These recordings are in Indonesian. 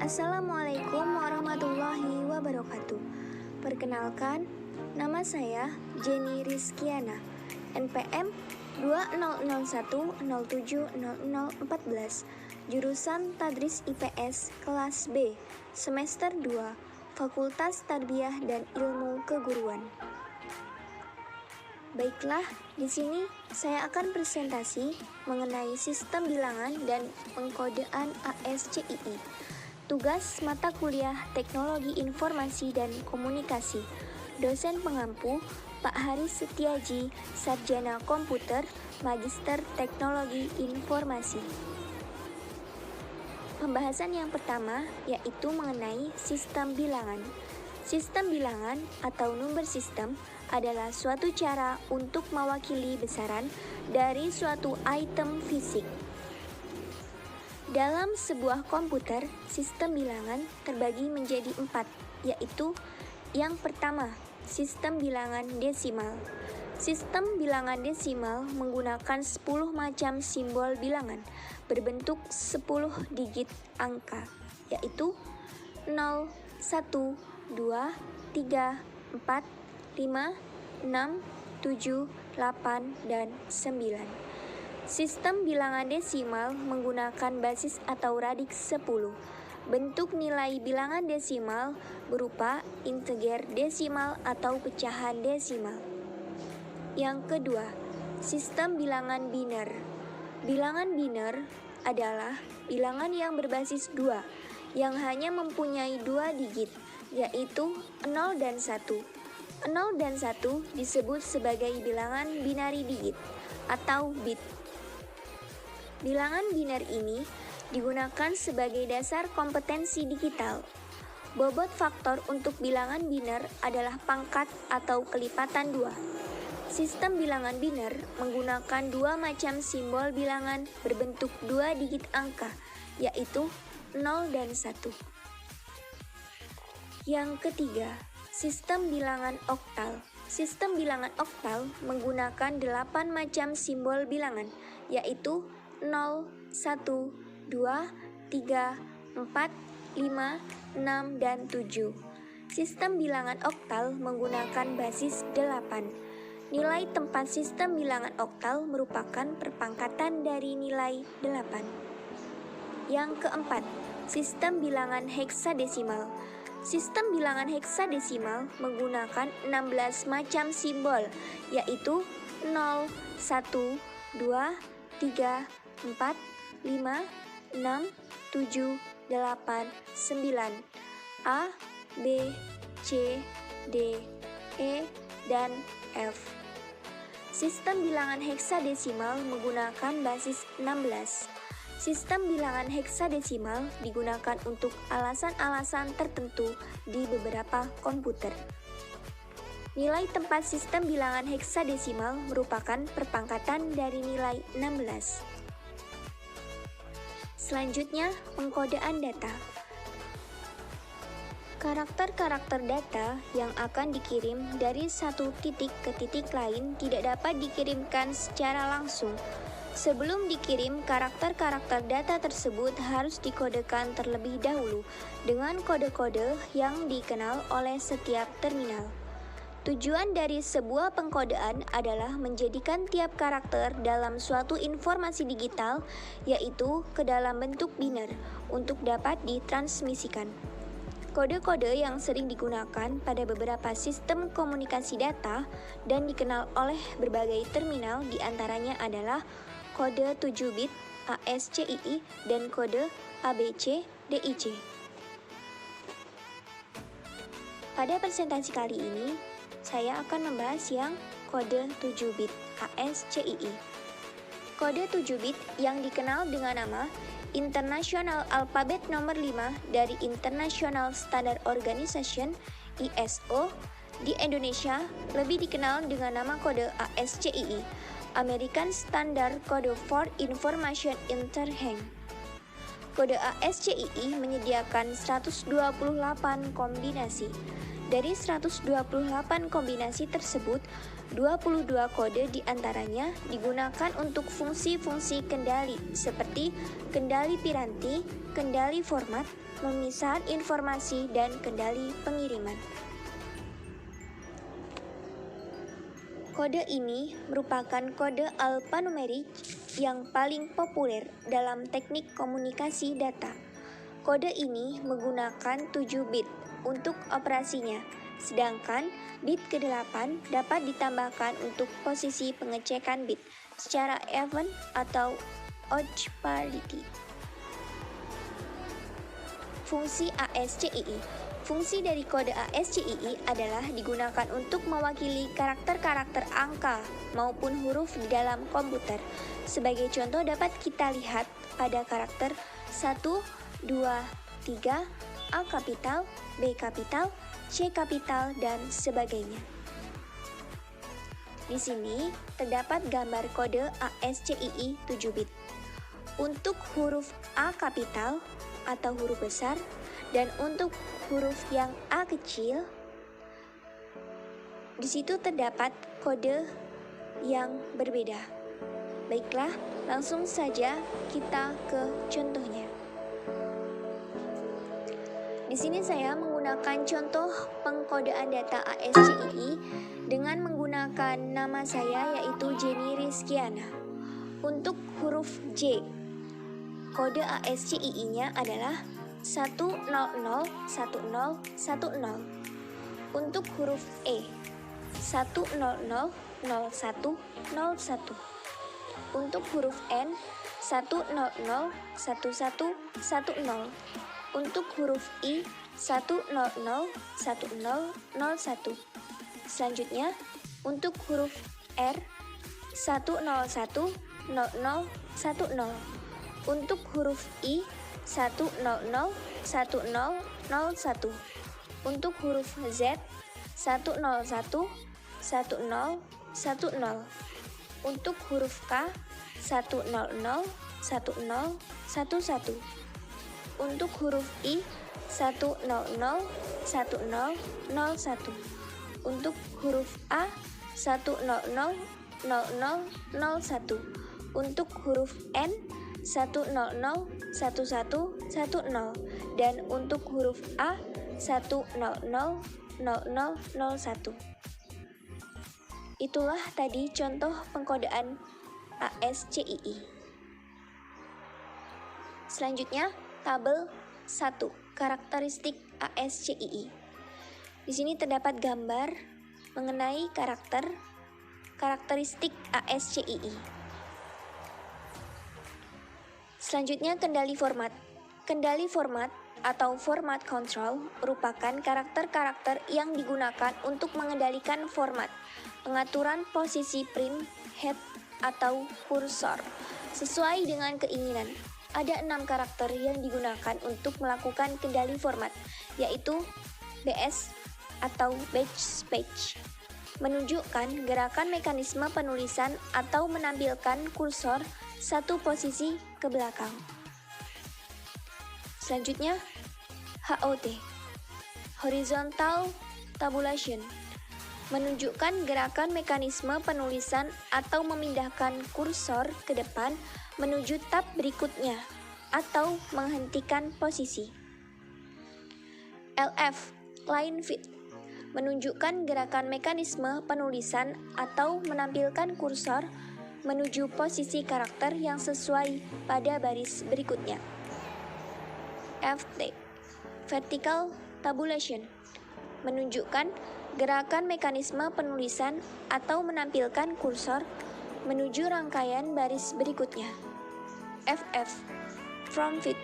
Assalamualaikum warahmatullahi wabarakatuh. Perkenalkan, nama saya Jenny Rizkiana, NPM 2001070014, jurusan Tadris IPS kelas B, semester 2, Fakultas Tarbiyah dan Ilmu Keguruan. Baiklah, di sini saya akan presentasi mengenai sistem bilangan dan pengkodean ASCII. Tugas mata kuliah Teknologi Informasi dan Komunikasi. Dosen pengampu Pak Haris Setiaji, Sarjana Komputer, Magister Teknologi Informasi. Pembahasan yang pertama yaitu mengenai sistem bilangan. Sistem bilangan atau number system adalah suatu cara untuk mewakili besaran dari suatu item fisik. Dalam sebuah komputer, sistem bilangan terbagi menjadi 4, yaitu yang pertama, sistem bilangan desimal. Sistem bilangan desimal menggunakan 10 macam simbol bilangan berbentuk 10 digit angka, yaitu 0, 1, 2, 3, 4, 5, 6, 7, 8, dan 9. Sistem bilangan desimal menggunakan basis atau radix 10. Bentuk nilai bilangan desimal berupa integer desimal atau pecahan desimal. Yang kedua, sistem bilangan biner. Bilangan biner adalah bilangan yang berbasis 2, yang hanya mempunyai 2 digit, yaitu 0 dan 1. 0 dan 1 disebut sebagai bilangan binari digit atau bit. Bilangan biner ini digunakan sebagai dasar kompetensi digital. Bobot faktor untuk bilangan biner adalah pangkat atau kelipatan 2. Sistem bilangan biner menggunakan 2 macam simbol bilangan berbentuk 2 digit angka, yaitu 0 dan 1. Yang ketiga, sistem bilangan oktal. Sistem bilangan oktal menggunakan 8 macam simbol bilangan, yaitu 0, 1, 2, 3, 4, 5, 6, dan 7. Sistem bilangan oktal menggunakan basis 8. Nilai tempat sistem bilangan oktal merupakan perpangkatan dari nilai 8. Yang keempat, sistem bilangan heksadesimal. Sistem bilangan heksadesimal menggunakan 16 macam simbol, yaitu 0, 1, 2, 3, 4, 5, 6, 7, 8, 9, A, B, C, D, E, dan F. Sistem bilangan heksadesimal menggunakan basis 16. Sistem bilangan heksadesimal digunakan untuk alasan-alasan tertentu di beberapa komputer. Nilai tempat sistem bilangan heksadesimal merupakan perpangkatan dari nilai 16. Selanjutnya, pengkodean data. Karakter-karakter data yang akan dikirim dari satu titik ke titik lain tidak dapat dikirimkan secara langsung. Sebelum dikirim, karakter-karakter data tersebut harus dikodekan terlebih dahulu dengan kode-kode yang dikenal oleh setiap terminal. Tujuan dari sebuah pengkodean adalah menjadikan tiap karakter dalam suatu informasi digital, yaitu ke dalam bentuk biner, untuk dapat ditransmisikan. Kode-kode yang sering digunakan pada beberapa sistem komunikasi data dan dikenal oleh berbagai terminal diantaranya adalah kode 7 bit ASCII dan kode ABC DIC. Pada presentasi kali ini, saya akan membahas yang kode 7 bit ASCII. Kode 7 bit yang dikenal dengan nama International Alphabet nomor 5 dari International Standard Organization ISO di Indonesia lebih dikenal dengan nama kode ASCII, American Standard Code for Information Interchange. Kode ASCII menyediakan 128 kombinasi. Dari 128 kombinasi tersebut, 22 kode diantaranya digunakan untuk fungsi-fungsi kendali seperti kendali piranti, kendali format, pemisahan informasi, dan kendali pengiriman. Kode ini merupakan kode alphanumerik yang paling populer dalam teknik komunikasi data. Kode ini menggunakan 7 bit untuk operasinya, sedangkan bit ke-8 dapat ditambahkan untuk posisi pengecekan bit secara even atau odd parity. Fungsi ASCII. Fungsi dari kode ASCII adalah digunakan untuk mewakili karakter-karakter angka maupun huruf di dalam komputer. Sebagai contoh dapat kita lihat pada karakter 1, 2, 3, A kapital, B kapital, C kapital, dan sebagainya. Di sini terdapat gambar kode ASCII 7 bit. Untuk huruf A kapital atau huruf besar dan untuk huruf yang A kecil, di situ terdapat kode yang berbeda. Baiklah, langsung saja kita ke contohnya. Di sini saya menggunakan contoh pengkodean data ASCII dengan menggunakan nama saya yaitu Jenny Rizkiana. Untuk huruf J, kode ASCII-nya adalah 1001010. Untuk huruf E, 1000101. Untuk huruf N, 1001110. Untuk huruf I, 1001001. Selanjutnya, untuk huruf R, 1010010. Untuk huruf I, 1001001. Untuk huruf Z, 1011010. Untuk huruf K, 1001011. Untuk huruf I, 1001001. Untuk huruf A, 1000001. Untuk huruf N, 1001110, dan untuk huruf A 1000001. Itulah tadi contoh pengkodean ASCII. Selanjutnya, tabel 1, karakteristik ASCII. Di sini terdapat gambar mengenai karakteristik ASCII. Selanjutnya, kendali format. Kendali format atau format control merupakan karakter-karakter yang digunakan untuk mengendalikan format, pengaturan posisi print, head, atau kursor sesuai dengan keinginan. Ada 6 karakter yang digunakan untuk melakukan kendali format, yaitu BS atau backspace, menunjukkan gerakan mekanisme penulisan atau menampilkan kursor satu posisi ke belakang. Selanjutnya, HOT, horizontal tabulation, menunjukkan gerakan mekanisme penulisan atau memindahkan kursor ke depan menuju tab berikutnya atau menghentikan posisi. LF, line fit, menunjukkan gerakan mekanisme penulisan atau menampilkan kursor menuju posisi karakter yang sesuai pada baris berikutnya. FT, vertical tabulation, menunjukkan gerakan mekanisme penulisan atau menampilkan kursor menuju rangkaian baris berikutnya. FF, from fit,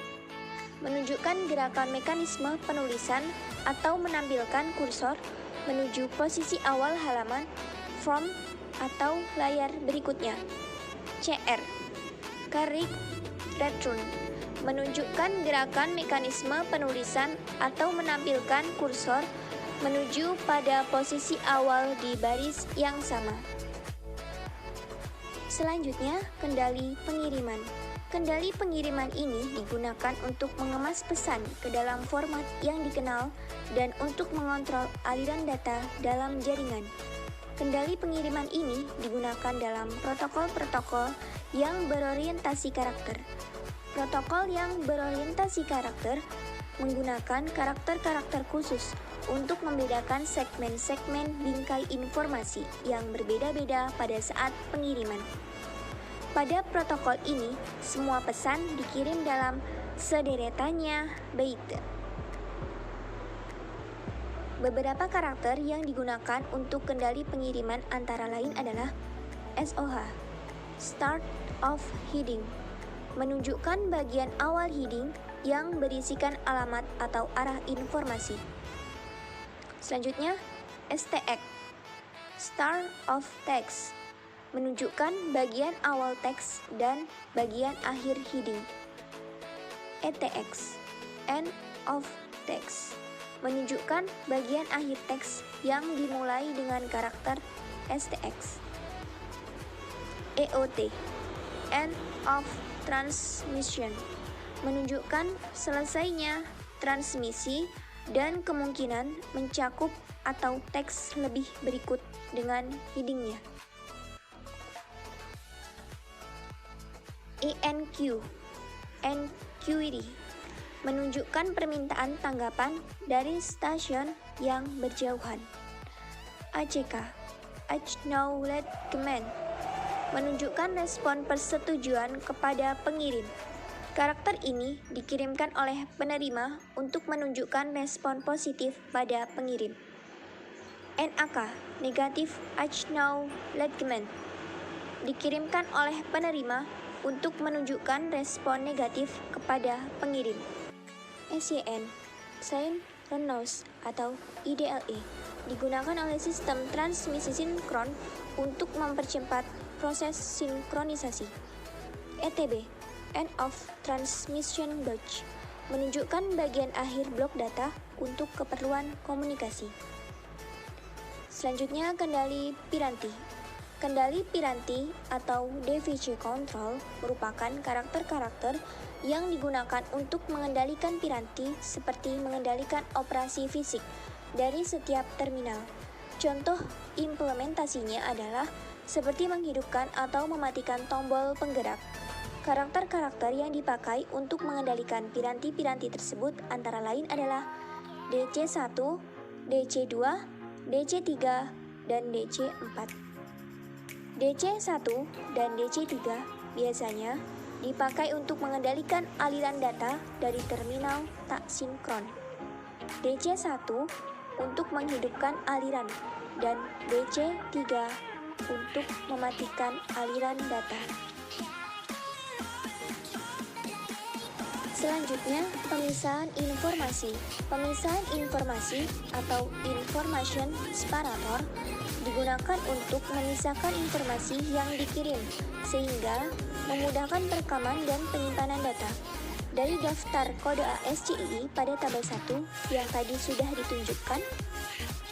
menunjukkan gerakan mekanisme penulisan atau menampilkan kursor menuju posisi awal halaman from atau layar berikutnya. CR, carry return, menunjukkan gerakan mekanisme penulisan atau menampilkan kursor menuju pada posisi awal di baris yang sama. Selanjutnya, kendali pengiriman. Kendali pengiriman ini digunakan untuk mengemas pesan ke dalam format yang dikenal dan untuk mengontrol aliran data dalam jaringan. Kendali pengiriman ini digunakan dalam protokol-protokol yang berorientasi karakter. Protokol yang berorientasi karakter menggunakan karakter-karakter khusus untuk membedakan segmen-segmen bingkai informasi yang berbeda-beda pada saat pengiriman. Pada protokol ini, semua pesan dikirim dalam sederetannya bait. Beberapa karakter yang digunakan untuk kendali pengiriman antara lain adalah SOH, Start of Heading, menunjukkan bagian awal heading yang berisikan alamat atau arah informasi. Selanjutnya, STX, Start of Text, menunjukkan bagian awal teks dan bagian akhir heading. ETX, End of Text, menunjukkan bagian akhir teks yang dimulai dengan karakter STX. EOT, End of Transmission, menunjukkan selesainya transmisi dan kemungkinan mencakup atau teks lebih berikut dengan headingnya. ENQ, Enquiry, menunjukkan permintaan tanggapan dari stasiun yang berjauhan. ACK, Acknowledgement, menunjukkan respon persetujuan kepada pengirim. Karakter ini dikirimkan oleh penerima untuk menunjukkan respon positif pada pengirim. NAK, Negative Acknowledgement, dikirimkan oleh penerima untuk menunjukkan respon negatif kepada pengirim. SYN, Synchronous atau IDLE, digunakan oleh sistem transmisi sinkron untuk mempercepat proses sinkronisasi. ETB, End of Transmission Batch, menunjukkan bagian akhir blok data untuk keperluan komunikasi. Selanjutnya, kendali piranti. Kendali piranti atau DVC control merupakan karakter-karakter yang digunakan untuk mengendalikan piranti seperti mengendalikan operasi fisik dari setiap terminal. Contoh implementasinya adalah seperti menghidupkan atau mematikan tombol penggerak. Karakter-karakter yang dipakai untuk mengendalikan piranti-piranti tersebut antara lain adalah DC1, DC2, DC3, dan DC4. DC1 dan DC3 biasanya dipakai untuk mengendalikan aliran data dari terminal tak sinkron. DC1 untuk menghidupkan aliran dan DC3 untuk mematikan aliran data. Selanjutnya, pemisahan informasi. Pemisahan informasi atau information separator digunakan untuk memisahkan informasi yang dikirim sehingga memudahkan perekaman dan penyimpanan data. Dari daftar kode ASCII pada tabel 1 yang tadi sudah ditunjukkan,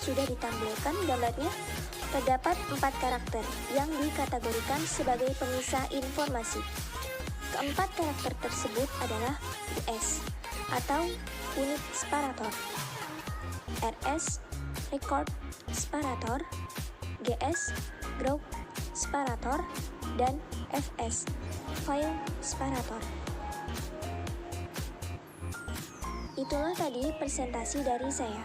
sudah ditampilkan gambarnya, terdapat 4 karakter yang dikategorikan sebagai pemisah informasi. Keempat karakter tersebut adalah US atau Unit Separator, RS Record Separator, GS Group Separator, dan FS File Separator. Itulah tadi presentasi dari saya.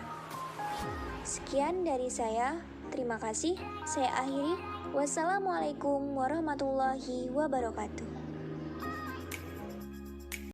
Sekian dari saya, terima kasih. Saya akhiri. Wassalamualaikum warahmatullahi wabarakatuh.